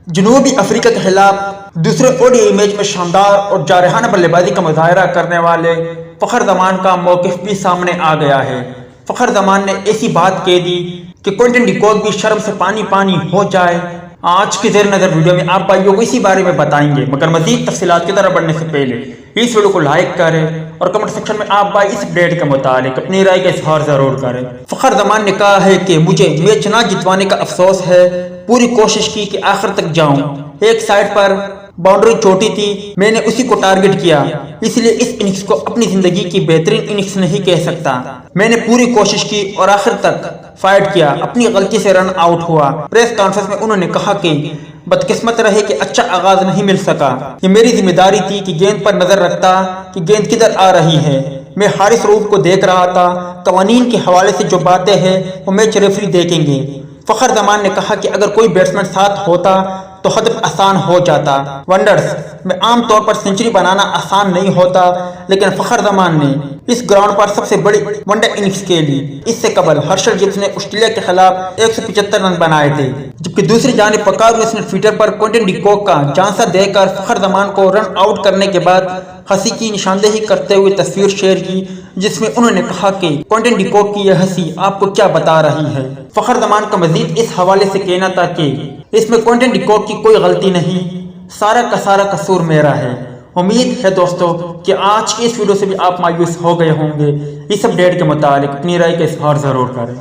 جنوبی افریقہ کے خلاف دوسرے اوڈی میچ میں شاندار اور جارحانہ بلے بازی کا مظاہرہ کرنے والے فخر زمان کا موقف بھی سامنے آ گیا ہے۔ فخر زمان نے ایسی بات کہہ دی کہ کوئنٹن ڈی کوک بھی شرم سے پانی پانی ہو جائے۔ آج کی زیر نظر ویڈیو میں آپ بھائیوں کو اسی بارے میں بتائیں گے، مگر مزید تفصیلات کی طرف بڑھنے سے پہلے اس ویڈیو کو لائک کریں اور کمنٹ سیکشن میں آپ بھائی اس اپڈیٹ کے متعلق اپنی رائے کا اظہار ضرور کریں۔ فخر زمان نے کہا ہے کہ مجھے میچ نہ جتوانے کا افسوس ہے، پوری کوشش کی کہ آخر تک جاؤں، ایک سائیڈ پر باؤنڈری چھوٹی تھی، میں نے اسی کو ٹارگٹ کیا، اس لیے اس اننگز کو اپنی زندگی کی بہترین اننگز نہیں کہہ سکتا۔ میں نے پوری کوشش کی اور آخر تک فائٹ کیا، اپنی غلطی سے رن آؤٹ ہوا۔ پریس کانفرنس میں انہوں نے کہا کہ بدقسمت رہے کہ اچھا آغاز نہیں مل سکا، یہ میری ذمہ داری تھی کہ گیند پر نظر رکھتا کہ گیند کدھر آ رہی ہے، میں حارث رؤف کو دیکھ رہا تھا، قوانین کے حوالے سے جو باتیں ہیں وہ میچ ریفری دیکھیں گے۔ فخر زمان نے کہا کہ اگر کوئی بیٹسمین ساتھ ہوتا تو ہدف آسان ہو جاتا۔ ونڈرز میں عام طور پر سنچری بنانا آسان نہیں ہوتا، لیکن فخر زمان نے اس گراؤنڈ پر سب سے بڑی ون ڈے اننگز کھیلی۔ اس سے قبل ہرشل گبز نے آسٹریلیا کے خلاف 175 رن بنائے تھے، جبکہ دوسری جانب پکارویس نے ٹویٹر پر کوئنٹن ڈی کوک کا جھانسا دے کر فخر زمان کو رن آؤٹ کرنے کے بعد ہنسی کی نشاندہی کرتے ہوئے تصویر شیئر کی، جس میں انہوں نے کہا کہ کوئنٹن ڈی کوک کی یہ ہنسی آپ کو کیا بتا رہی ہے۔ فخر زمان کا مزید اس حوالے سے کہنا تھا کہ اس میں کوئنٹن ڈی کوک کی کوئی غلطی نہیں، سارا کا سارا قصور میرا ہے۔ امید ہے دوستو کہ آج کی اس ویڈیو سے بھی آپ مایوس ہو گئے ہوں گے۔ اس اپڈیٹ کے متعلق اپنی رائے کا اظہار ضرور کریں۔